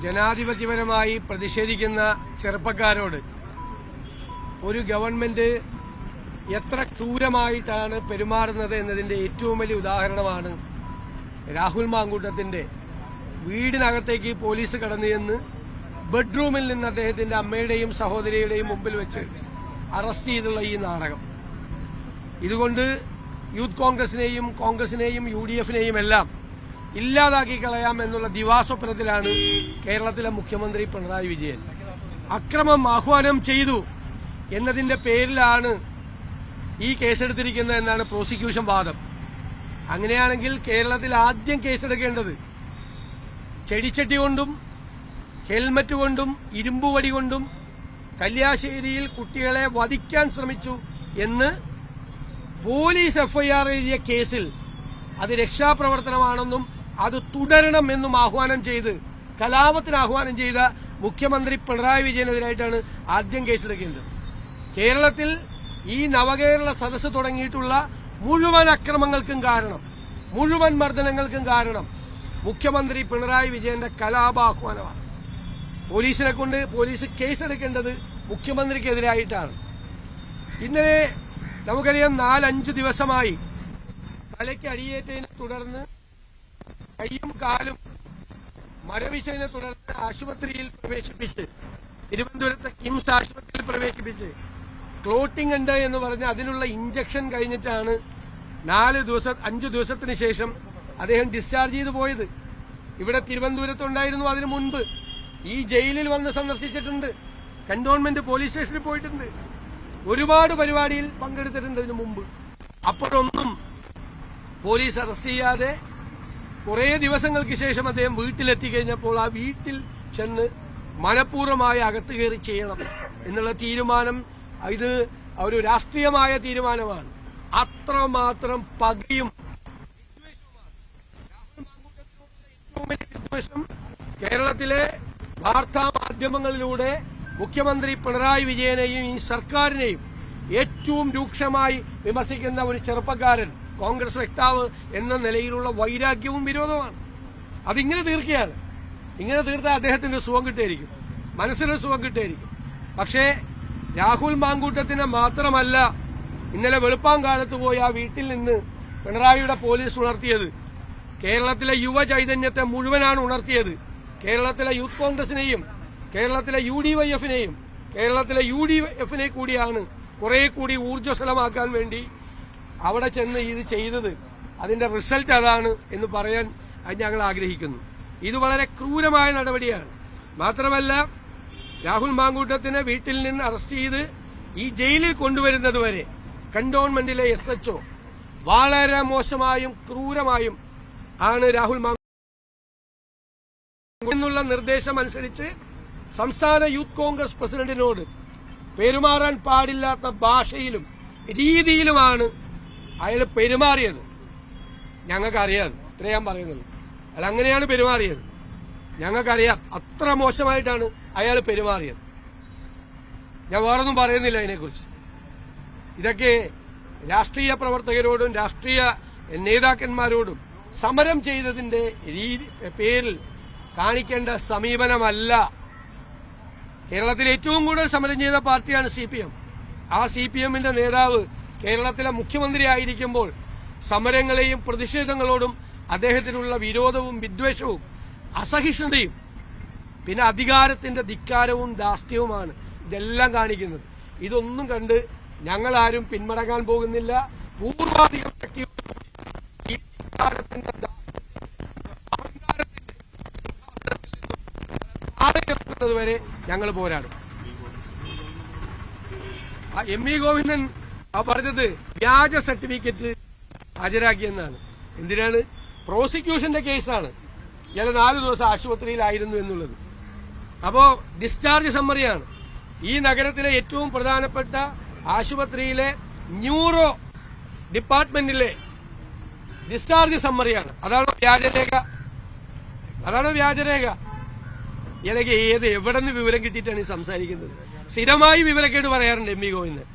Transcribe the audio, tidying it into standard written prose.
ജനാധിപത്യപരമായി പ്രതിഷേധിക്കുന്ന ചെറുപ്പക്കാരോട് ഒരു ഗവൺമെന്റ് എത്ര ക്രൂരമായിട്ടാണ് പെരുമാറുന്നത് എന്നതിന്റെ ഏറ്റവും വലിയ ഉദാഹരണമാണ് രാഹുൽ മാങ്കൂട്ടത്തിന്റെ വീടിനകത്തേക്ക് പോലീസ് കടന്നു ചെന്ന് ബെഡ്റൂമിൽ നിന്ന് അദ്ദേഹത്തിന്റെ അമ്മയുടെയും സഹോദരിയുടെയും മുമ്പിൽ വെച്ച് അറസ്റ്റ് ചെയ്തുള്ള ഈ നാടകം. ഇതുകൊണ്ട് യൂത്ത് കോൺഗ്രസിനെയും UDF-നെയും എല്ലാം ഇല്ലാതാക്കി കളയാം എന്നുള്ള ദിവാസ്വപ്നത്തിലാണ് കേരളത്തിലെ മുഖ്യമന്ത്രി പിണറായി വിജയൻ. അക്രമം ആഹ്വാനം ചെയ്തു എന്നതിന്റെ പേരിലാണ് ഈ കേസെടുത്തിരിക്കുന്നത് എന്നാണ് പ്രോസിക്യൂഷൻ വാദം. അങ്ങനെയാണെങ്കിൽ കേരളത്തിൽ ആദ്യം കേസെടുക്കേണ്ടത് ചെടിച്ചട്ടി കൊണ്ടും ഹെൽമറ്റ് കൊണ്ടും ഇരുമ്പുവടി കൊണ്ടും കല്യാശ്ശേരിയിൽ കുട്ടികളെ വധിക്കാൻ ശ്രമിച്ചു എന്ന് പോലീസ് FIR എഴുതിയ കേസിൽ അത് രക്ഷാപ്രവർത്തനമാണെന്നും അത് തുടരണമെന്നും ആഹ്വാനം ചെയ്ത് കലാപത്തിന് ആഹ്വാനം ചെയ്ത മുഖ്യമന്ത്രി പിണറായി വിജയനെതിരായിട്ടാണ് ആദ്യം കേസെടുക്കേണ്ടത്. കേരളത്തിൽ ഈ നവകേരള സദസ്സ് തുടങ്ങിയിട്ടുള്ള മുഴുവൻ അക്രമങ്ങൾക്കും കാരണം, മുഴുവൻ മർദ്ദനങ്ങൾക്കും കാരണം മുഖ്യമന്ത്രി പിണറായി വിജയന്റെ കലാപാഹ്വാനമാണ്. പോലീസിനെ കൊണ്ട് പോലീസ് കേസെടുക്കേണ്ടത് മുഖ്യമന്ത്രിക്കെതിരായിട്ടാണ്. ഇന്നലെ നമുക്കറിയാം 4-5 ദിവസമായി തലയ്ക്ക് അടിയേറ്റതിനെ തുടർന്ന് കൈയും കാലും മരവിച്ചതിനെ തുടർന്ന് ആശുപത്രിയിൽ പ്രവേശിപ്പിച്ച്, തിരുവനന്തപുരത്തെ കിംസ് ആശുപത്രിയിൽ പ്രവേശിപ്പിച്ച് ക്ലോട്ടിംഗ് ഉണ്ട് എന്ന് പറഞ്ഞ് അതിനുള്ള ഇഞ്ചക്ഷൻ കഴിഞ്ഞിട്ടാണ് 5 ദിവസത്തിന് ശേഷം അദ്ദേഹം ഡിസ്ചാർജ് ചെയ്തു പോയത്. ഇവിടെ തിരുവനന്തപുരത്തുണ്ടായിരുന്നു. അതിനു മുൻപ് ഈ ജയിലിൽ വന്ന് സന്ദർശിച്ചിട്ടുണ്ട്, കന്റോൺമെന്റ് പോലീസ് സ്റ്റേഷനിൽ പോയിട്ടുണ്ട്, ഒരുപാട് പരിപാടിയിൽ പങ്കെടുത്തിട്ടുണ്ട് ഇതിനു മുമ്പ്. അപ്പോഴൊന്നും പോലീസ് അറസ്റ്റ് ചെയ്യാതെ കുറെ ദിവസങ്ങൾക്ക് ശേഷം അദ്ദേഹം വീട്ടിലെത്തിക്കഴിഞ്ഞപ്പോൾ ആ വീട്ടിൽ ചെന്ന് മനഃപൂർവ്വമായി അകത്ത് കയറി ചെയ്യണം എന്നുള്ള തീരുമാനം, ഇത് ഒരു രാഷ്ട്രീയമായ തീരുമാനമാണ്. അത്രമാത്രം പകയും വിദ്വേഷം കേരളത്തിലെ വാർത്താ മാധ്യമങ്ങളിലൂടെ മുഖ്യമന്ത്രി പിണറായി വിജയനെയും ഈ സർക്കാരിനെയും ഏറ്റവും രൂക്ഷമായി വിമർശിക്കുന്ന ഒരു ചെറുപ്പക്കാരൻ, കോൺഗ്രസ് വക്താവ് എന്ന നിലയിലുള്ള വൈരാഗ്യവും വിരോധമാണ്. അതിങ്ങനെ തീർക്കുകയാണ്. ഇങ്ങനെ തീർത്താൽ അദ്ദേഹത്തിന് സുഖം കിട്ടിയിരിക്കും, മനസ്സിനൊരു സുഖം കിട്ടിയിരിക്കും. പക്ഷേ രാഹുൽ മാങ്കൂട്ടത്തിനെ മാത്രമല്ല ഇന്നലെ വെളുപ്പാങ്കാലത്ത് പോയി ആ വീട്ടിൽ നിന്ന് പിണറായിയുടെ പോലീസ് ഉണർത്തിയത്, കേരളത്തിലെ യുവ ചൈതന്യത്തെ മുഴുവനാണ് ഉണർത്തിയത്. കേരളത്തിലെ യൂത്ത് കോൺഗ്രസിനെയും കേരളത്തിലെ UDYF-നെയും കേരളത്തിലെ UDF-നെ കൂടിയാണ് കുറെ കൂടി ഊർജ്ജസ്വലമാക്കാൻ വേണ്ടി അവിടെ ചെന്ന് ഇത് ചെയ്തത്. അതിന്റെ റിസൾട്ട് അതാണ് എന്ന് പറയാൻ ഞങ്ങൾ ആഗ്രഹിക്കുന്നു. ഇത് വളരെ ക്രൂരമായ നടപടിയാണ്. മാത്രമല്ല രാഹുൽ മാങ്കൂട്ടത്തിനെ വീട്ടിൽ നിന്ന് അറസ്റ്റ് ചെയ്ത് ഈ ജയിലിൽ കൊണ്ടുവരുന്നതുവരെ കന്റോൺമെന്റിലെ SHO വളരെ മോശമായും ക്രൂരമായും ആണ് രാഹുൽ മാങ്കൂട്ടം എന്നുള്ള നിർദ്ദേശം അനുസരിച്ച് സംസ്ഥാന യൂത്ത് കോൺഗ്രസ് പ്രസിഡന്റിനോട് പെരുമാറാൻ പാടില്ലാത്ത ഭാഷയിലും രീതിയിലുമാണ് അയാൾ പെരുമാറിയത്. ഞങ്ങൾക്കറിയാം, ഇത്ര ഞാൻ പറയുന്നുള്ളൂ. അയാൾ അങ്ങനെയാണ് പെരുമാറിയത്. ഞങ്ങൾക്കറിയാം അത്ര മോശമായിട്ടാണ് അയാൾ പെരുമാറിയത്. ഞാൻ വേറൊന്നും പറയുന്നില്ല അതിനെക്കുറിച്ച്. ഇതൊക്കെ രാഷ്ട്രീയ പ്രവർത്തകരോടും രാഷ്ട്രീയ നേതാക്കന്മാരോടും സമരം ചെയ്തതിന്റെ പേരിൽ കാണിക്കേണ്ട സമീപനമല്ല. കേരളത്തിൽ ഏറ്റവും കൂടുതൽ സമരം ചെയ്ത പാർട്ടിയാണ് CPM. ആ CPM-ന്റെ നേതാവ് കേരളത്തിലെ മുഖ്യമന്ത്രിയായിരിക്കുമ്പോൾ സമരങ്ങളെയും പ്രതിഷേധങ്ങളോടും അദ്ദേഹത്തിനുള്ള വിരോധവും വിദ്വേഷവും അസഹിഷ്ണുതയും പിന്നെ അധികാരത്തിന്റെ ധിക്കാരവും ധാർഷ്ട്യവുമാണ് ഇതെല്ലാം കാണിക്കുന്നത്. ഇതൊന്നും കണ്ട് ഞങ്ങളാരും പിന്മടങ്ങാൻ പോകുന്നില്ല. പൂർവാധികം ശക്തിയോടെ ഈ അധികാരത്തിന്റെ വരെ ഞങ്ങൾ പോരാടും. MV ഗോവിന്ദൻ പറഞ്ഞത് വ്യാജ സർട്ടിഫിക്കറ്റ് ഹാജരാക്കിയെന്നാണ്. എന്തിനാണ്? പ്രോസിക്യൂഷന്റെ കേസാണ്. ഇയാൾ 4 ദിവസം ആശുപത്രിയിലായിരുന്നു എന്നുള്ളത്. അപ്പോ ഡിസ്ചാർജ് സമ്മറിയാണ്. ഈ നഗരത്തിലെ ഏറ്റവും പ്രധാനപ്പെട്ട ആശുപത്രിയിലെ ന്യൂറോ ഡിപ്പാർട്ട്മെന്റിലെ ഡിസ്ചാർജ് സമ്മറിയാണ്. അതാണ് വ്യാജരേഖ. ഇയാളൊക്കെ എവിടെ നിന്ന് വിവരം കിട്ടിയിട്ടാണ് ഈ സംസാരിക്കുന്നത്? സ്ഥിരമായി വിവരക്കേട് പറയാറുണ്ട് MV ഗോവിന്ദൻ.